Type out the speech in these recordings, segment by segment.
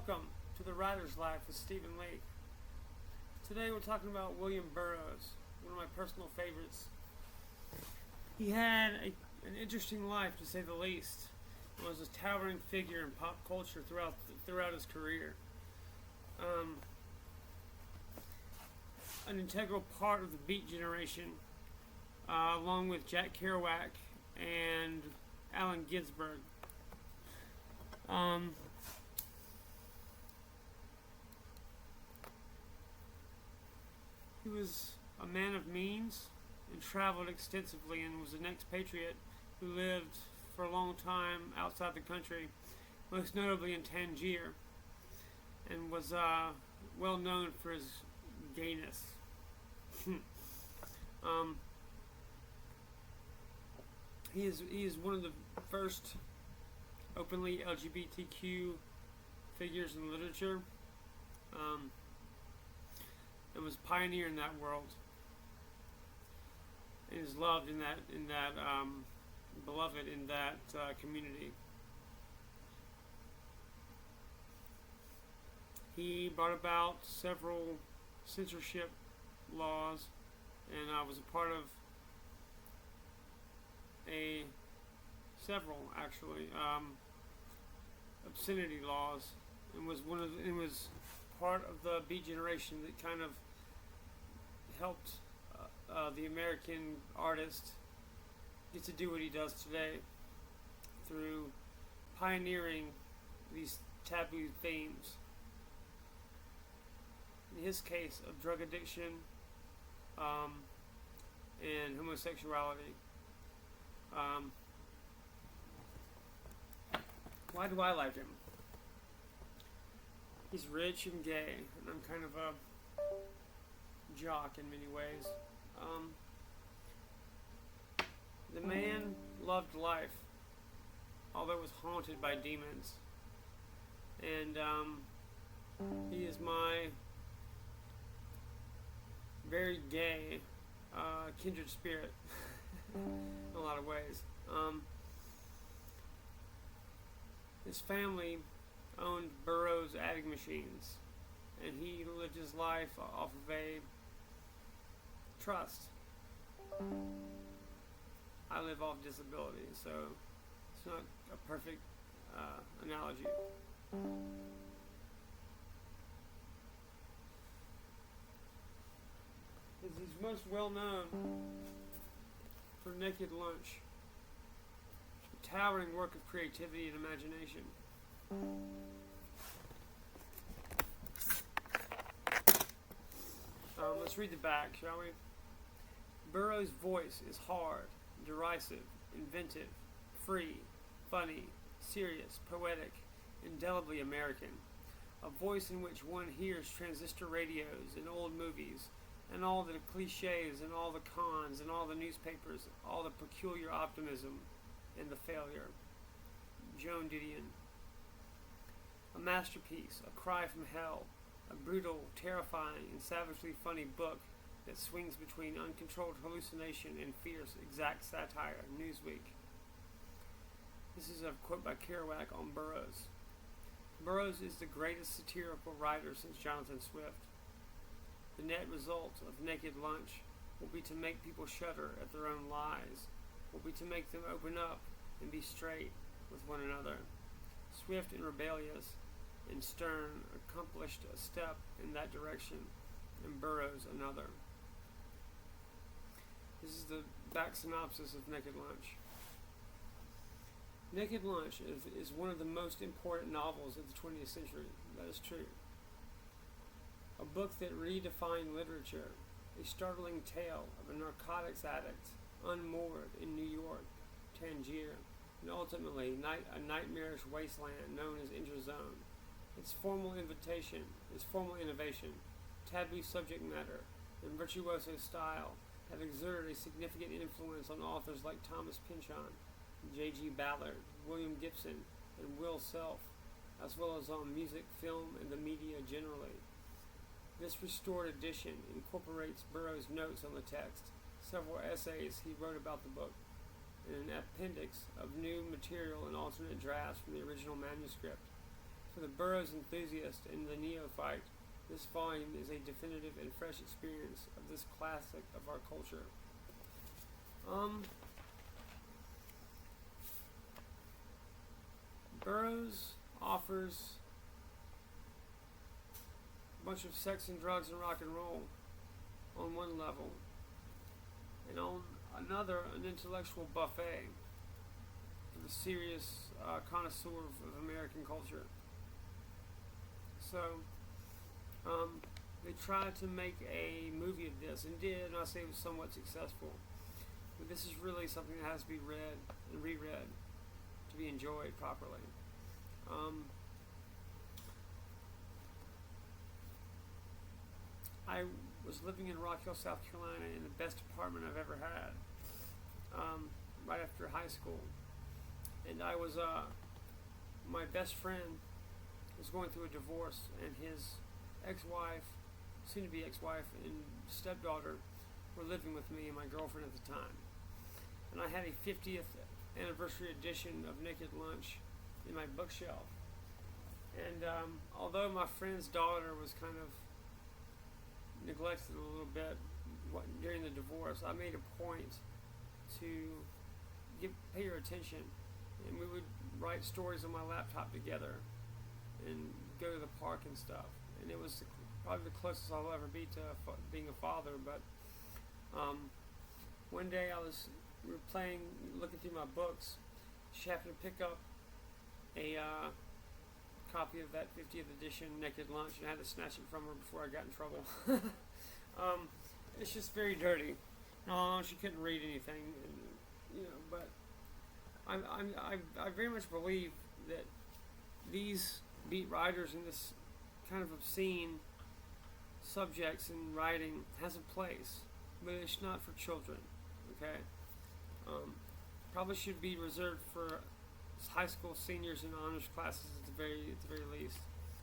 Welcome to The Writer's Life with Stephen Leake. Today we're talking about William Burroughs, one of my personal favorites. He had an interesting life, to say the least. He was a towering figure in pop culture throughout his career. An integral part of the Beat generation, along with Jack Kerouac and Allen Ginsberg. He was a man of means and traveled extensively and was an expatriate who lived for a long time outside the country, most notably in Tangier, and was well known for his gayness. He is one of the first openly LGBTQ figures in literature, and was pioneer in that world, and is loved in that beloved in that community. He brought about several censorship laws, and was a part of several obscenity laws, and was part of the Beat generation that kind of helped the American artist get to do what he does today through pioneering these taboo themes. In his case, of drug addiction and homosexuality. Why do I like him? He's rich and gay, and I'm kind of a jock in many ways. The man loved life, although it was haunted by demons. And he is my very gay kindred spirit in a lot of ways. His family owned Burroughs adding machines, and he lived his life off of a trust. I live off disability, so it's not a perfect analogy. He's most well known for Naked Lunch, a towering work of creativity and imagination. Let's read the back, shall we? Burroughs' voice is hard, derisive, inventive, free, funny, serious, poetic, indelibly American. A voice in which one hears transistor radios and old movies, and all the cliches and all the cons and all the newspapers, all the peculiar optimism and the failure. Joan Didion. A masterpiece, a cry from hell, a brutal, terrifying, and savagely funny book that swings between uncontrolled hallucination and fierce, exact satire. Newsweek. This is a quote by Kerouac on Burroughs. Burroughs is the greatest satirical writer since Jonathan Swift. The net result of Naked Lunch will be to make people shudder at their own lies, will be to make them open up and be straight with one another. Swift and rebellious and stern accomplished a step in that direction, and Burroughs another. This is the back synopsis of Naked Lunch. Naked Lunch is one of the most important novels of the 20th century. That is true. A book that redefined literature, a startling tale of a narcotics addict unmoored in New York, Tangier, and ultimately a nightmarish wasteland known as Interzone. Its formal innovation, taboo subject matter, and virtuoso style have exerted a significant influence on authors like Thomas Pynchon, J.G. Ballard, William Gibson, and Will Self, as well as on music, film, and the media generally. This restored edition incorporates Burroughs' notes on the text, several essays he wrote about the book, and an appendix of new material and alternate drafts from the original manuscript. For the Burroughs enthusiast and the neophyte, this volume is a definitive and fresh experience of this classic of our culture. Burroughs offers a bunch of sex and drugs and rock and roll on one level, and on another, an intellectual buffet for the serious connoisseur of American culture. So, they tried to make a movie of this, and did, and I say it was somewhat successful. But this is really something that has to be read and reread to be enjoyed properly. I was living in Rock Hill, South Carolina, in the best apartment I've ever had, right after high school. And I was, my best friend was going through a divorce, and his ex-wife, soon-to-be ex-wife, and stepdaughter were living with me and my girlfriend at the time. And I had a 50th anniversary edition of Naked Lunch in my bookshelf. And although my friend's daughter was kind of neglected a little bit during the divorce, I made a point to pay her attention, and we would write stories on my laptop together and go to the park and stuff. And it was probably the closest I'll ever be to being a father. But one day we were playing, looking through my books. She happened to pick up a copy of that 50th edition Naked Lunch, and I had to snatch it from her before I got in trouble. It's just very dirty. No, she couldn't read anything, and, but I very much believe that these beat writers in this kind of obscene subjects in writing has a place, but it's not for children. Okay, probably should be reserved for high school seniors and honors classes at the very least,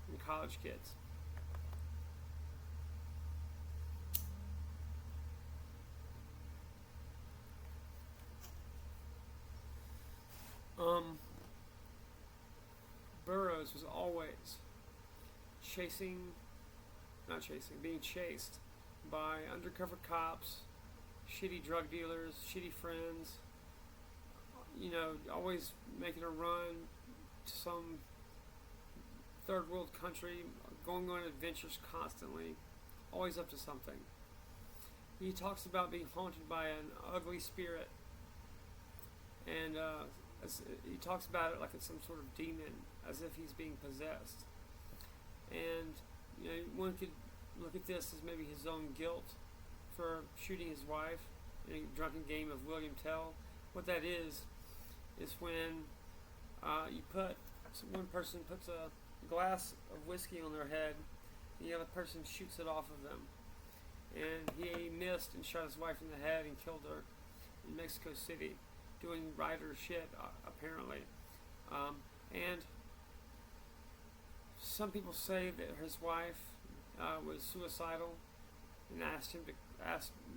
and college kids. Burroughs was always being chased by undercover cops, shitty drug dealers, shitty friends, always making a run to some third world country, going on adventures constantly, always up to something. He talks about being haunted by an ugly spirit, and he talks about it like it's some sort of demon, as if he's being possessed. And one could look at this as maybe his own guilt for shooting his wife in a drunken game of William Tell. What that is when one person puts a glass of whiskey on their head, and the other person shoots it off of them. And he missed and shot his wife in the head and killed her in Mexico City, doing writer shit, apparently. And some people say that his wife was suicidal and asked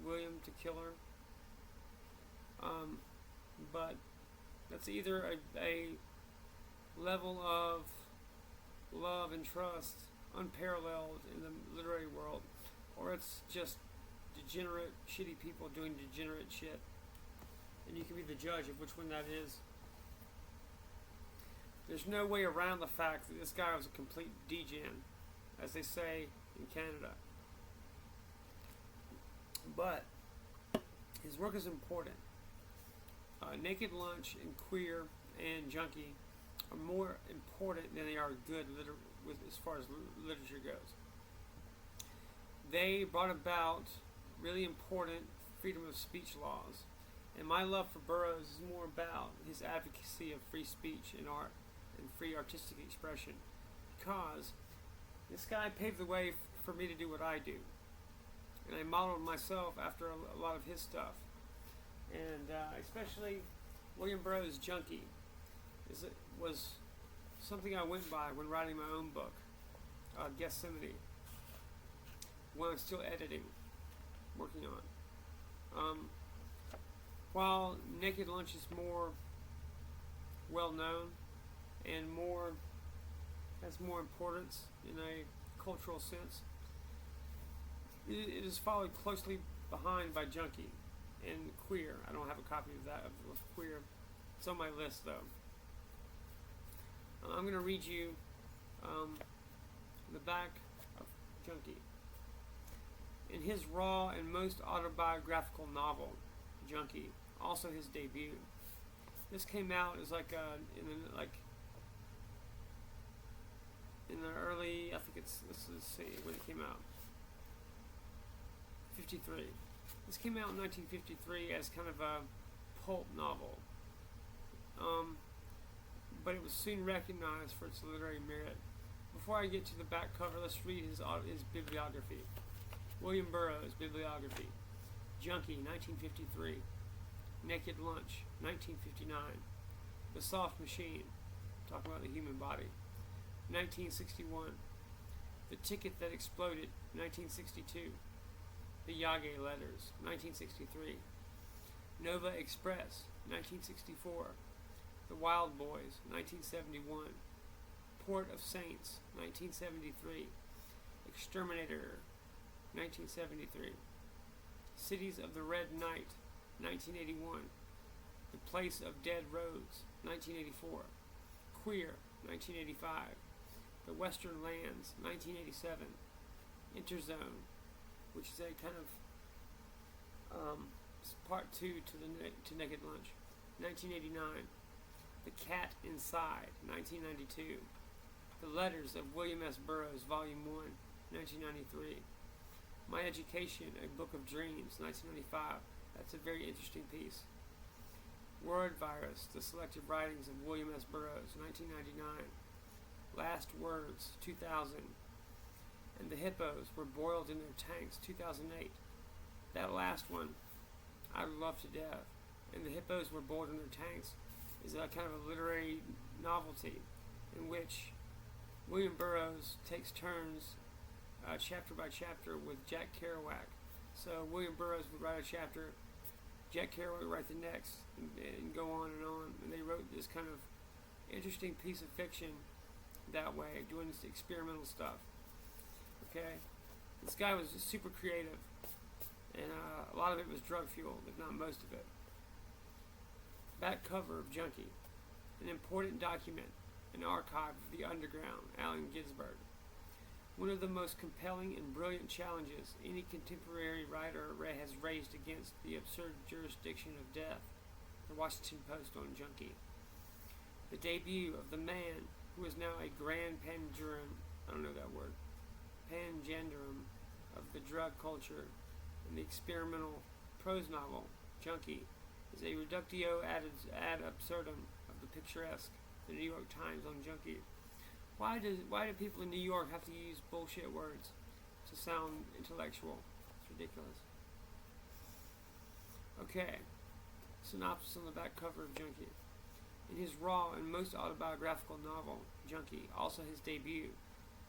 William to kill her. But that's either a level of love and trust unparalleled in the literary world, or it's just degenerate, shitty people doing degenerate shit. And you can be the judge of which one that is. There's no way around the fact that this guy was a complete degen, as they say in Canada. But his work is important. Naked Lunch and Queer and Junkie are more important than they are good as far as literature goes. They brought about really important freedom of speech laws. And my love for Burroughs is more about his advocacy of free speech in art and free artistic expression, because this guy paved the way for me to do what I do. And I modeled myself after a lot of his stuff. And especially William Burroughs' Junkie was something I went by when writing my own book, Gethsemane, when I'm still working on. While Naked Lunch is more well known and more has more importance in a cultural sense. It is followed closely behind by Junkie and Queer. I don't have a copy of that, of Queer. It's on my list, though. I'm going to read you the back of Junkie. In his raw and most autobiographical novel, Junkie, also his debut. This came out as in the early, I think it's, let's see when it came out. 53. This came out in 1953 as kind of a pulp novel. But it was soon recognized for its literary merit. Before I get to the back cover, let's read his bibliography. William Burroughs, bibliography. Junkie, 1953. Naked Lunch, 1959. The Soft Machine, talking about the human body, 1961. The Ticket That Exploded, 1962. The Yage Letters, 1963. Nova Express, 1964. The Wild Boys, 1971. Port of Saints, 1973. Exterminator, 1973. Cities of the Red Night, 1981. The Place of Dead Roads, 1984. Queer, 1985. The Western Lands, 1987. Interzone, which is a kind of part 2 to Naked Lunch, 1989. The Cat Inside, 1992. The Letters of William S. Burroughs, Volume 1, 1993. My Education, A Book of Dreams, 1995. That's a very interesting piece. Word Virus, The Selected Writings of William S. Burroughs, 1999. Last Words, 2000. And the Hippos Were Boiled in Their Tanks, 2008. That last one, I love to death. And the Hippos Were Boiled in Their Tanks is a kind of a literary novelty in which William Burroughs takes turns chapter by chapter with Jack Kerouac. So William Burroughs would write a chapter, Jack Kerouac would write the next, and go on and on. And they wrote this kind of interesting piece of fiction that way, doing this experimental stuff. Okay? This guy was just super creative, and a lot of it was drug fueled, if not most of it. Back cover of Junkie, an important document, an archive of the underground, Allen Ginsberg. One of the most compelling and brilliant challenges any contemporary writer has raised against the absurd jurisdiction of death. The Washington Post on Junkie. The debut of the man who is now a grand pangerum, I don't know that word, pangenderum of the drug culture, and the experimental prose novel, Junkie, is a reductio ad absurdum of the picturesque. The New York Times on Junkie. Why do people in New York have to use bullshit words to sound intellectual? It's ridiculous. Okay. Synopsis on the back cover of Junkie. In his raw and most autobiographical novel, Junkie, also his debut,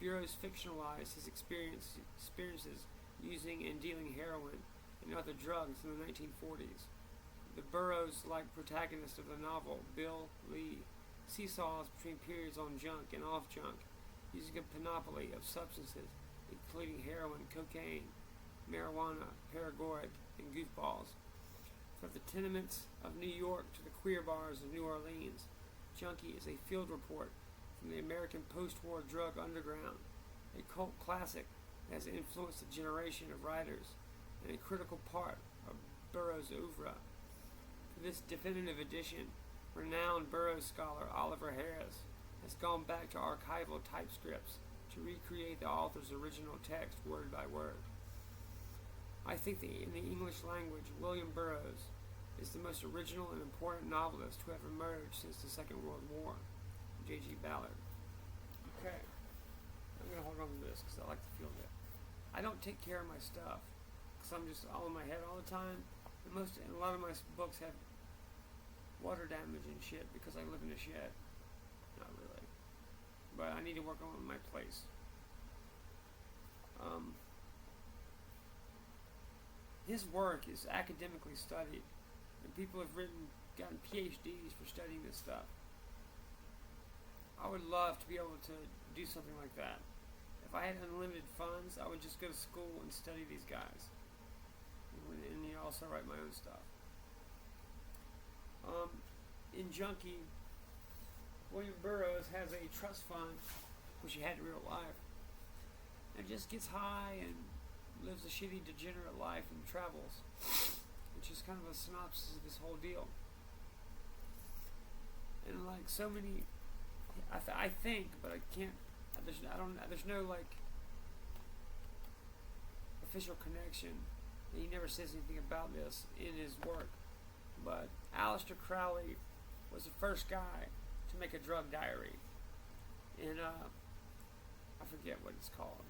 Burroughs fictionalized his experiences using and dealing heroin and other drugs in the 1940s. The Burroughs-like protagonist of the novel, Bill Lee, seesaws between periods on junk and off junk, using a panoply of substances, including heroin, cocaine, marijuana, paregoric, and goofballs. From the tenements of New York to the queer bars of New Orleans, Junkie is a field report from the American post-war drug underground, a cult classic that has influenced a generation of writers, and a critical part of Burroughs' oeuvre. For this definitive edition, renowned Burroughs scholar Oliver Harris has gone back to archival typescripts to recreate the author's original text word by word. I think that in the English language, William Burroughs is the most original and important novelist to have emerged since the Second World War. J.G. Ballard. Okay, I'm going to hold on to this because I like to feel good. I don't take care of my stuff because I'm just all in my head all the time. And a lot of my books have water damage and shit because I live in a shed. Not really. But I need to work on my place. His work is academically studied, and people have gotten PhDs for studying this stuff. I would love to be able to do something like that. If I had unlimited funds, I would just go to school and study these guys, and also write my own stuff. In Junkie, William Burroughs has a trust fund, which he had in real life, and just gets high and lives a shitty, degenerate life and travels, which is kind of a synopsis of this whole deal. And like so many, I think, but I can't. There's no like official connection. And he never says anything about this in his work. But Aleister Crowley was the first guy to make a drug diary. And I forget what it's called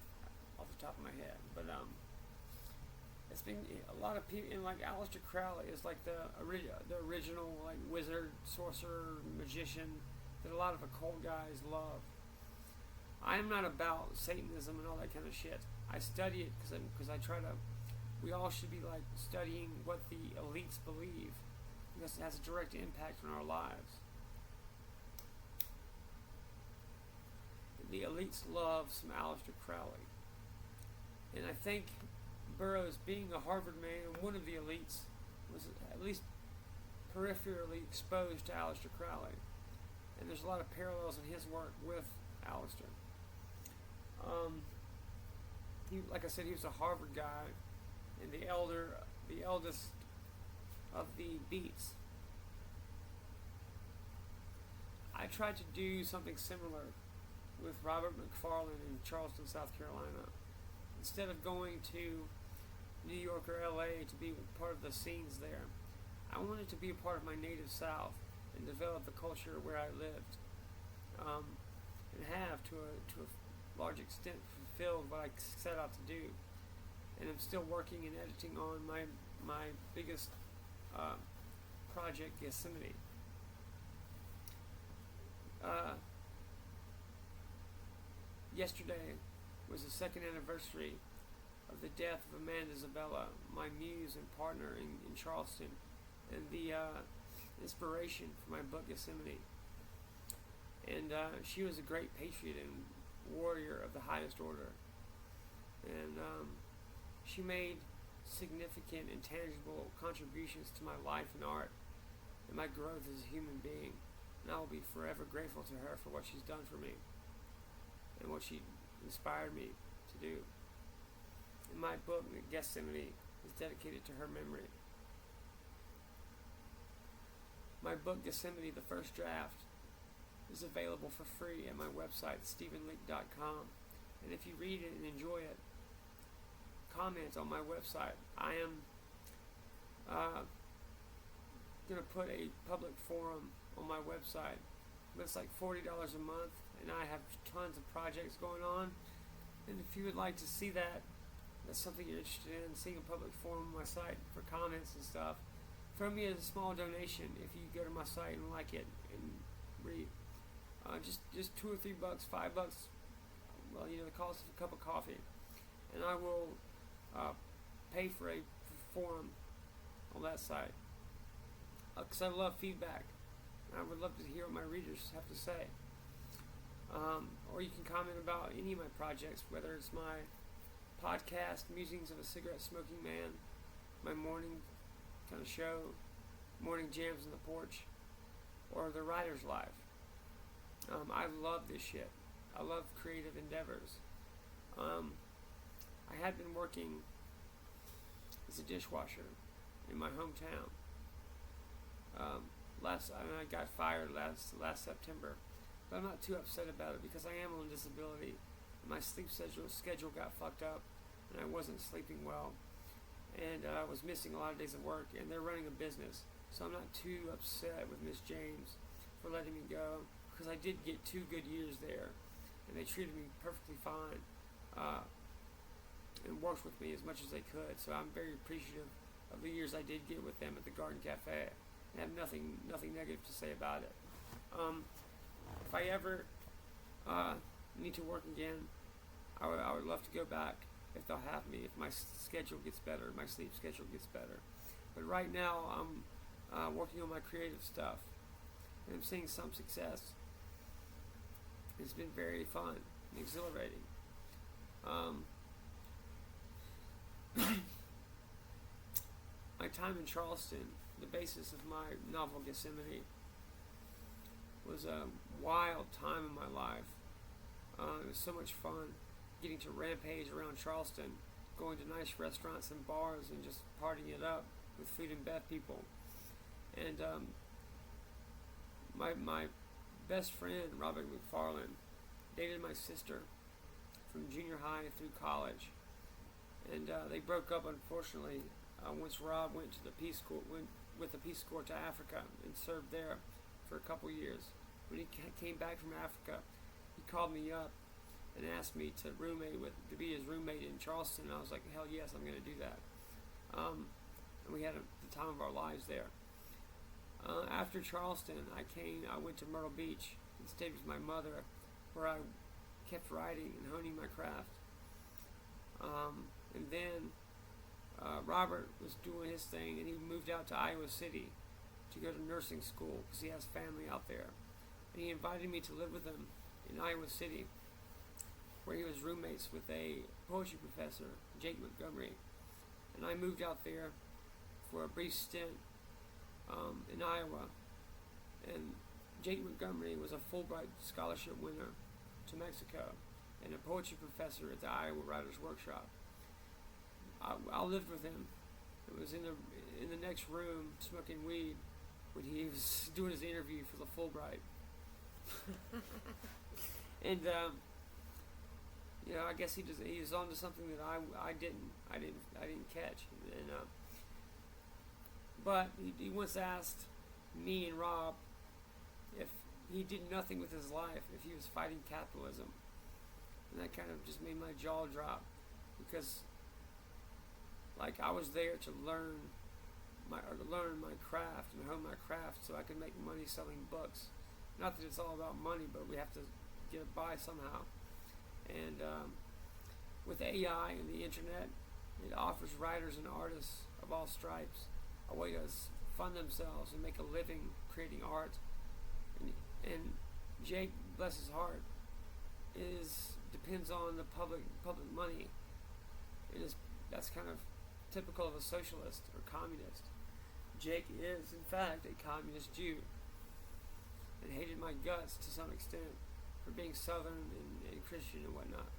off the top of my head. But it's been a lot of people, and like Aleister Crowley is like the original like wizard, sorcerer, magician that a lot of occult guys love. I'm not about Satanism and all that kind of shit. I study it because I try to. We all should be like studying what the elites believe, because it has a direct impact on our lives. The elites love some Aleister Crowley, and I think Burroughs, being a Harvard man and one of the elites, was at least peripherally exposed to Aleister Crowley, and there's a lot of parallels in his work with Aleister. Like I said, he was a Harvard guy, and the eldest of the Beats. I tried to do something similar with Robert McFarlane in Charleston, South Carolina. Instead of going to New York or LA to be part of the scenes there, I wanted to be a part of my native South and develop the culture where I lived, and have to a large extent fulfilled what I set out to do. And I'm still working and editing on my biggest project, Yosemite. Yesterday was the second anniversary of the death of Amanda Isabella, my muse and partner in Charleston, and the inspiration for my book, Yosemite. And she was a great patriot and warrior of the highest order. And she made significant and tangible contributions to my life and art and my growth as a human being. And I will be forever grateful to her for what she's done for me and what she inspired me to do. And my book, Yosemite, is dedicated to her memory. My book, Yosemite, the first draft, is available for free at my website, StephenLeake.com. And if you read it and enjoy it, comment on my website. I am going to put a public forum on my website. It's like $40 a month, and I have tons of projects going on. And if you would like to see that, that's something you're interested in, seeing a public forum on my site for comments and stuff, throw me a small donation if you go to my site and like it and read. Just $2 or $3, $5. Well, the cost of a cup of coffee, and I will pay for a forum on that site, because I love feedback. I would love to hear what my readers have to say. Or you can comment about any of my projects, whether it's my podcast, Musings of a Cigarette Smoking Man, my morning kind of show, Morning Jams on the Porch, or the Writer's Life. I love this shit. I love creative endeavors. I had been working as a dishwasher in my hometown. I got fired last September, but I'm not too upset about it because I am on disability. My sleep schedule got fucked up, and I wasn't sleeping well, and I was missing a lot of days of work. And they're running a business, so I'm not too upset with Miss James for letting me go, because I did get 2 good years there, and they treated me perfectly fine, and worked with me as much as they could. So I'm very appreciative of the years I did get with them at the Garden Cafe. I have nothing negative to say about it. If I ever need to work again, I would love to go back if they'll have me, if my schedule gets better, my sleep schedule gets better. But right now, I'm working on my creative stuff, and I'm seeing some success. It's been very fun and exhilarating. Um, my time in Charleston, the basis of my novel Gethsemane, was a wild time in my life. It was so much fun getting to rampage around Charleston, going to nice restaurants and bars and just partying it up with food and bev people. And my best friend, Robert McFarland, dated my sister from junior high through college. And they broke up, unfortunately, once Rob went to the Peace Corps, went with the Peace Corps to Africa and served there for a couple years. When he came back from Africa, he called me up and asked me to be his roommate in Charleston. And I was like, hell yes, I'm going to do that. And we had the time of our lives there. After Charleston, I went to Myrtle Beach and stayed with my mother, where I kept writing and honing my craft. And then Robert was doing his thing, and he moved out to Iowa City to go to nursing school because he has family out there. And he invited me to live with him in Iowa City, where he was roommates with a poetry professor, Jake Montgomery. And I moved out there for a brief stint in Iowa. And Jake Montgomery was a Fulbright scholarship winner to Mexico and a poetry professor at the Iowa Writers Workshop. I lived with him. It was in the next room smoking weed when he was doing his interview for the Fulbright. And I guess he was onto something that I didn't catch. And but he once asked me and Rob if he did nothing with his life, if he was fighting capitalism. And that kind of just made my jaw drop, because I was there to learn my craft and hone my craft so I could make money selling books. Not that it's all about money, but we have to get by somehow. And with AI and the internet, it offers writers and artists of all stripes a way to fund themselves and make a living creating art. And Jake, bless his heart, depends on the public money. That's kind of typical of a socialist or communist. Jake is, in fact, a communist Jew, and hated my guts to some extent for being Southern and Christian and whatnot.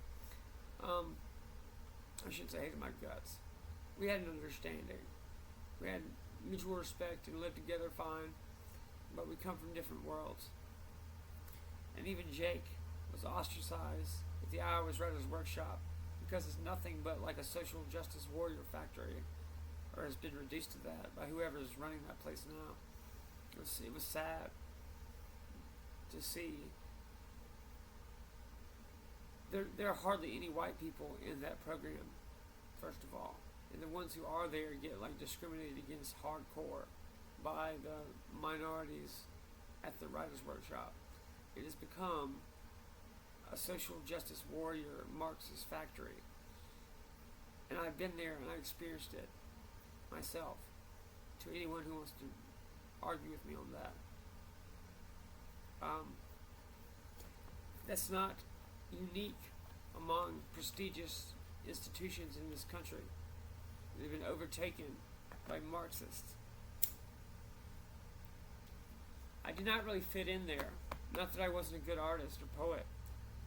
I shouldn't say hated my guts. We had an understanding. We had mutual respect and lived together fine, but we come from different worlds. And even Jake was ostracized at the Iowa Writers Workshop because it's nothing but like a social justice warrior factory, or has been reduced to that by whoever is running that place now. It was sad to see. There are hardly any white people in that program, first of all. And the ones who are there get discriminated against hardcore by the minorities at the Writers Workshop. It has become a social justice warrior Marxist factory. And I've been there and I experienced it myself. To anyone who wants to argue with me on that. That's not unique among prestigious institutions in this country. They've been overtaken by Marxists. I did not really fit in there. Not that I wasn't a good artist or poet,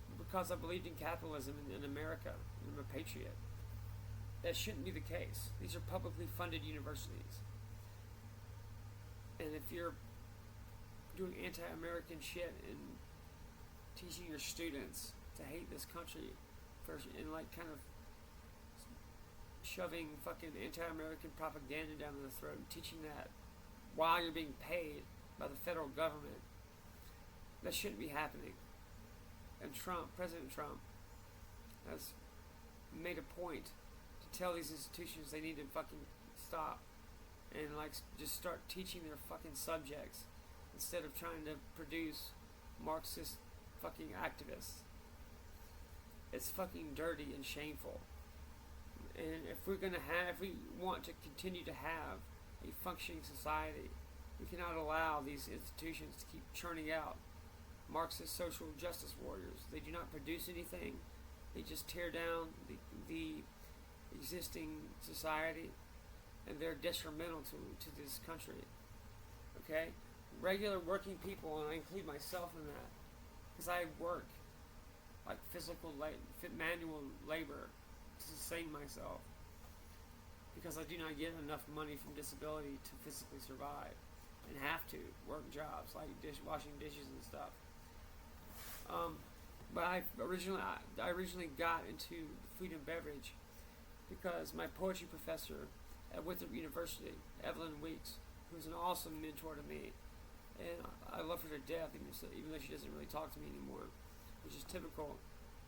but because I believed in capitalism in America, and I'm a patriot. That shouldn't be the case. These are publicly funded universities. And if you're doing anti-American shit and teaching your students to hate this country and kind of shoving fucking anti-American propaganda down their throat and teaching that while you're being paid by the federal government, that shouldn't be happening. And President Trump, has made a point to tell these institutions they need to fucking stop and just start teaching their fucking subjects instead of trying to produce Marxist fucking activists. It's fucking dirty and shameful. And if we want to continue to have a functioning society, we cannot allow these institutions to keep churning out Marxist social justice warriors. They do not produce anything. They just tear down the existing society, and they're detrimental to this country. Okay? Regular working people, and I include myself in that, because I work like manual labor to sustain myself, because I do not get enough money from disability to physically survive, and have to work jobs like washing dishes and stuff. But I originally got into food and beverage because my poetry professor at Winthrop University, Evelyn Weeks, who's an awesome mentor to me, and I love her to death, even though she doesn't really talk to me anymore, which is typical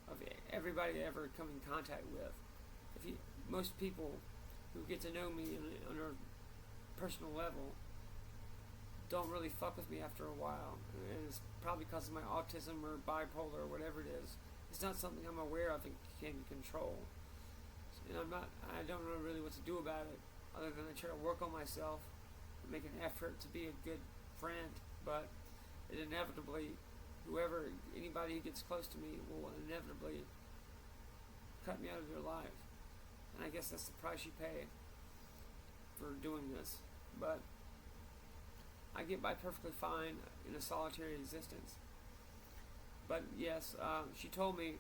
of everybody I ever come in contact with. Most people who get to know me on a personal level don't really fuck with me after a while, and it's probably because of my autism or bipolar or whatever it is. It's not something I'm aware of and can control, and I don't know really what to do about it, other than I try to work on myself and make an effort to be a good friend. But it inevitably, anybody who gets close to me will inevitably cut me out of their life, and I guess that's the price you pay for doing this. But I get by perfectly fine in a solitary existence. But yes, she told me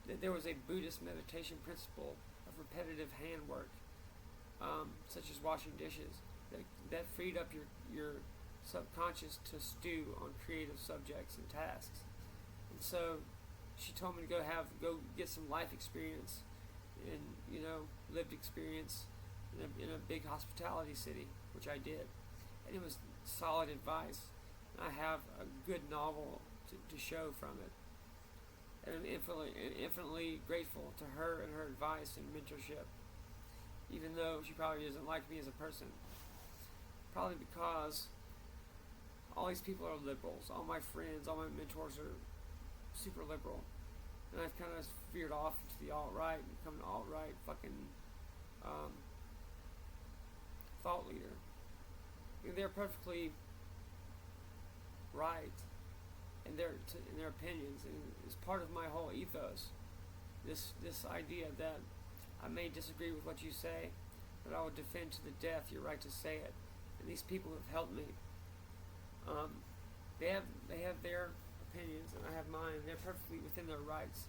that there was a Buddhist meditation principle of repetitive hand work, such as washing dishes, that freed up your subconscious to stew on creative subjects and tasks. And so she told me to go get some life experience and lived experience in a big hospitality city, which I did. And it was solid advice. I have a good novel to show from it. And I'm infinitely grateful to her and her advice and mentorship, even though she probably doesn't like me as a person. Probably because all these people are liberals. All my friends, all my mentors are super liberal. And I've kind of veered off to the alt-right and become an alt-right fucking thought leader. And they're perfectly right in their opinions, and it's part of my whole ethos. This idea that I may disagree with what you say, but I will defend to the death your right to say it. And these people have helped me. They have their opinions, and I have mine. They're perfectly within their rights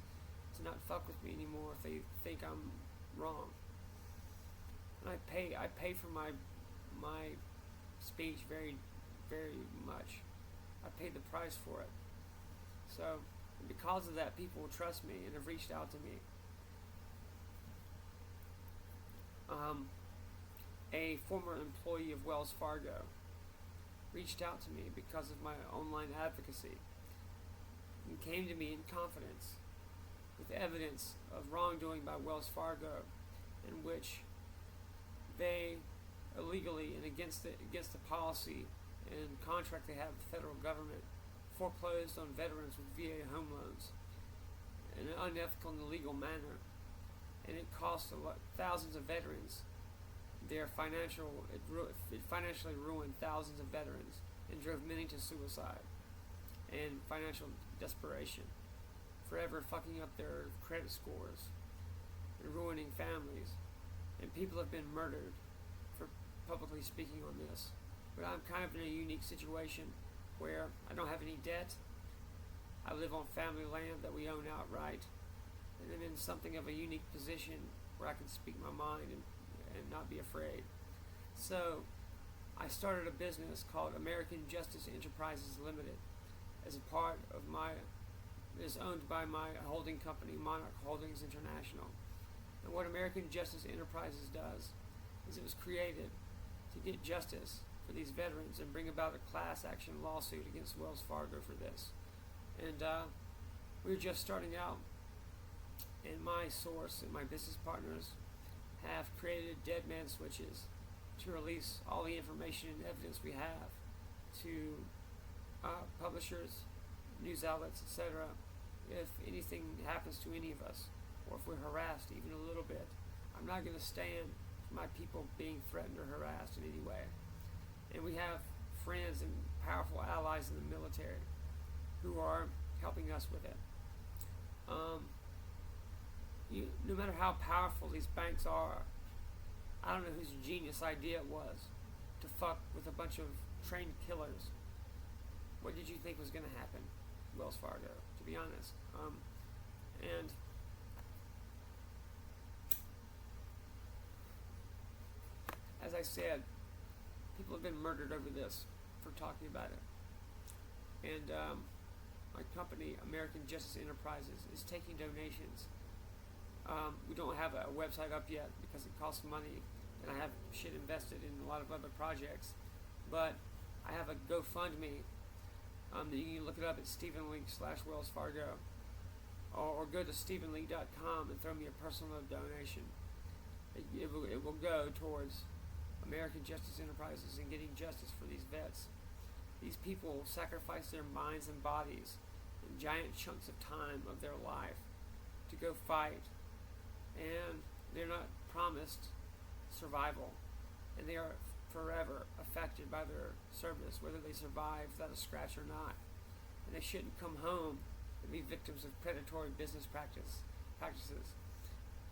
to not fuck with me anymore if they think I'm wrong. And I pay for my speech very, very much. I paid the price for it. So because of that, people will trust me and have reached out to me. A former employee of Wells Fargo reached out to me because of my online advocacy and came to me in confidence with evidence of wrongdoing by Wells Fargo, in which they illegally and against the policy and contract they have with the federal government foreclosed on veterans with VA home loans in an unethical and illegal manner, and it cost thousands of veterans it financially ruined thousands of veterans and drove many to suicide and financial desperation, forever fucking up their credit scores and ruining families. And people have been murdered for publicly speaking on this. But I'm kind of in a unique situation where I don't have any debt. I live on family land that we own outright, and I'm in something of a unique position where I can speak my mind and not be afraid. So I started a business called American Justice Enterprises Limited as a part of it is owned by my holding company, Monarch Holdings International. And what American Justice Enterprises does is it was created to get justice for these veterans and bring about a class action lawsuit against Wells Fargo for this. And we're just starting out, and my source and my business partners have created dead man switches to release all the information and evidence we have to publishers, news outlets, etc. If anything happens to any of us, or if we're harassed even a little bit, I'm not going to stand for my people being threatened or harassed in any way. And we have friends and powerful allies in the military who are helping us with it. No matter how powerful these banks are, I don't know whose genius idea it was to fuck with a bunch of trained killers. What did you think was going to happen, Wells Fargo? To be honest, and as I said, people have been murdered over this for talking about it. And my company, American Justice Enterprises, is taking donations. We don't have a website up yet because it costs money, and I have shit invested in a lot of other projects. But I have a GoFundMe. You can look it up at Stephen Leake /Wells Fargo, or go to StephenLeake.com and throw me a personal donation. It will go towards American Justice Enterprises and getting justice for these vets. These people sacrifice their minds and bodies in giant chunks of time of their life to go fight, and they're not promised survival, and they are forever affected by their service, whether they survive without a scratch or not. And they shouldn't come home and be victims of predatory business practices.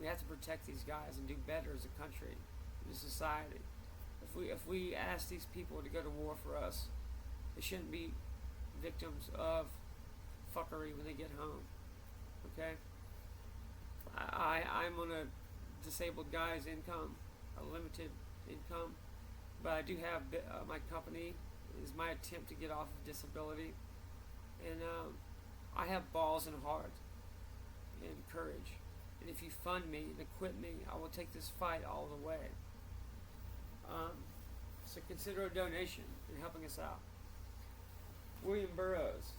We have to protect these guys and do better as a country, as a society. If we ask these people to go to war for us, they shouldn't be victims of fuckery when they get home. Okay? I'm on a disabled guy's income, a limited income, but I do have my company is my attempt to get off of disability, and I have balls and heart and courage. And if you fund me and equip me, I will take this fight all the way. So consider a donation in helping us out. William Burroughs.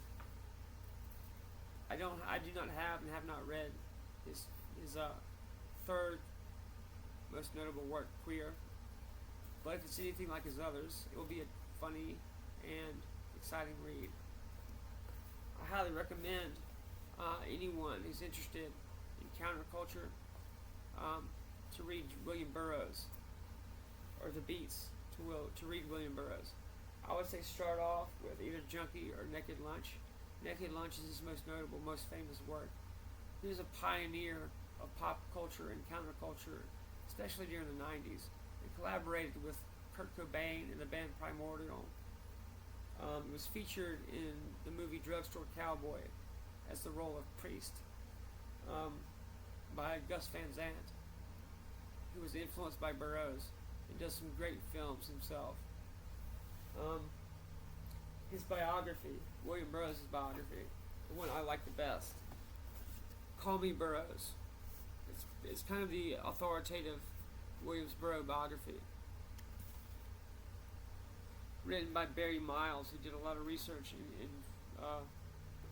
I do not have and have not read his third most notable work, Queer. But if it's anything like his others, it will be a funny and exciting read. I highly recommend anyone who's interested in counterculture to read William Burroughs, or The Beats to read William Burroughs. I would say start off with either Junkie or Naked Lunch. Naked Lunch is his most notable, most famous work. He was a pioneer of pop culture and counterculture, especially during the 90s, and collaborated with Kurt Cobain and the band Primordial. It was featured in the movie Drugstore Cowboy as the role of Priest by Gus Van Sant, who was influenced by Burroughs and does some great films himself. His biography, William Burroughs' biography, the one I like the best, Call Me Burroughs. It's kind of the authoritative Williams Burroughs biography, written by Barry Miles, who did a lot of research in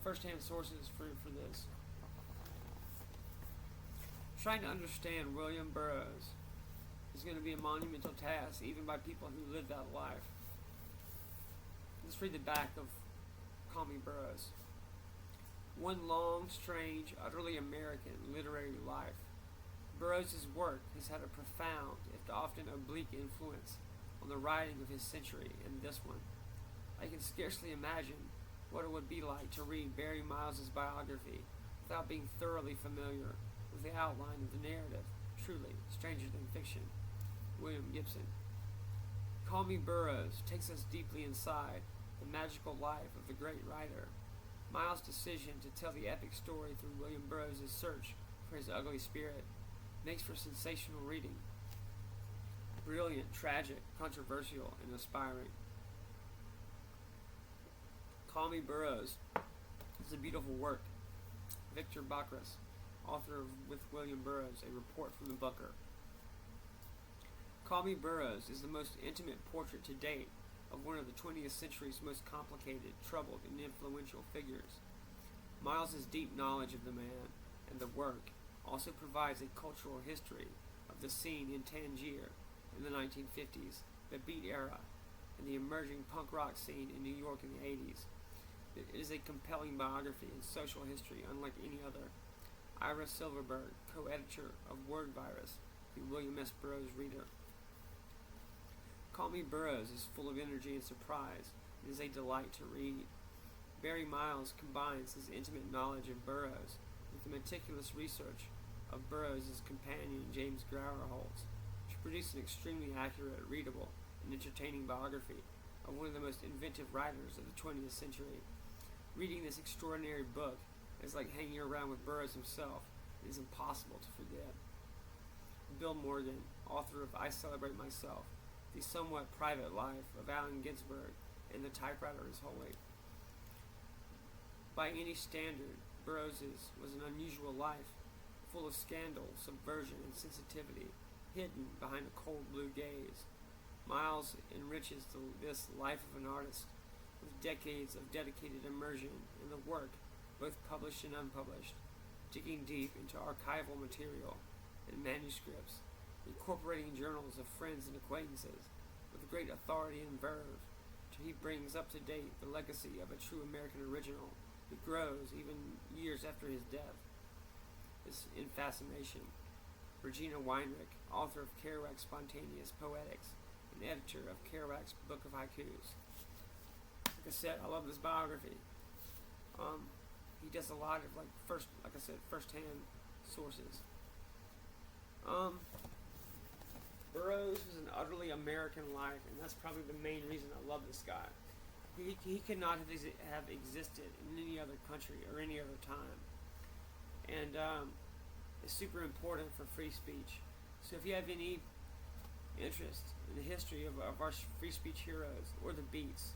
first-hand sources for this. Trying to understand William Burroughs is going to be a monumental task, even by people who lived that life. Let's read the back of Call Me Burroughs. One long, strange, utterly American literary life. Burroughs' work has had a profound, if often oblique, influence on the writing of his century and this one. I can scarcely imagine what it would be like to read Barry Miles' biography without being thoroughly familiar with the outline of the narrative. Truly, stranger than fiction. William Gibson. Call Me Burroughs takes us deeply inside the magical life of the great writer. Miles' decision to tell the epic story through William Burroughs' search for his ugly spirit makes for sensational reading. Brilliant, tragic, controversial, and inspiring. Call Me Burroughs is a beautiful work. Victor Bacchus, author of With William Burroughs, A Report from the Bunker. Call Me Burroughs is the most intimate portrait to date of one of the 20th century's most complicated, troubled, and influential figures. Miles's deep knowledge of the man and the work also provides a cultural history of the scene in Tangier in the 1950s, the Beat era, and the emerging punk rock scene in New York in the 80s. It is a compelling biography in social history unlike any other. Ira Silverberg, co-editor of Word Virus, the William S. Burroughs reader. Call Me Burroughs is full of energy and surprise. It is a delight to read. Barry Miles combines his intimate knowledge of Burroughs with the meticulous research of Burroughs' companion James Gower holds, which produced an extremely accurate, readable, and entertaining biography of one of the most inventive writers of the 20th century. Reading this extraordinary book is like hanging around with Burroughs himself. It is impossible to forget. Bill Morgan, author of I Celebrate Myself, The Somewhat Private Life of Allen Ginsberg, and The Typewriter is Holy. By any standard, Burroughs' was an unusual life, full of scandal, subversion, and sensitivity, hidden behind a cold blue gaze. Miles enriches this life of an artist with decades of dedicated immersion in the work, both published and unpublished, digging deep into archival material and manuscripts, incorporating journals of friends and acquaintances with great authority and verve, till he brings up to date the legacy of a true American original who grows even years after his death. Is in fascination. Regina Weinrich, author of Kerouac's Spontaneous Poetics and editor of Kerouac's Book of Haikus. Like I said, I love this biography. He does a lot of first-hand sources. Burroughs was an utterly American life, and that's probably the main reason I love this guy. He could not have existed in any other country or any other time. And it's super important for free speech. So if you have any interest in the history of our free speech heroes or the beats,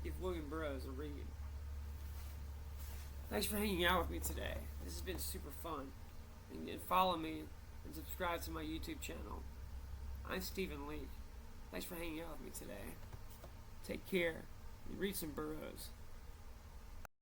give William Burroughs a read. Thanks for hanging out with me today. This has been super fun. And follow me and subscribe to my YouTube channel. I'm Stephen Leake. Thanks for hanging out with me today. Take care and read some Burroughs.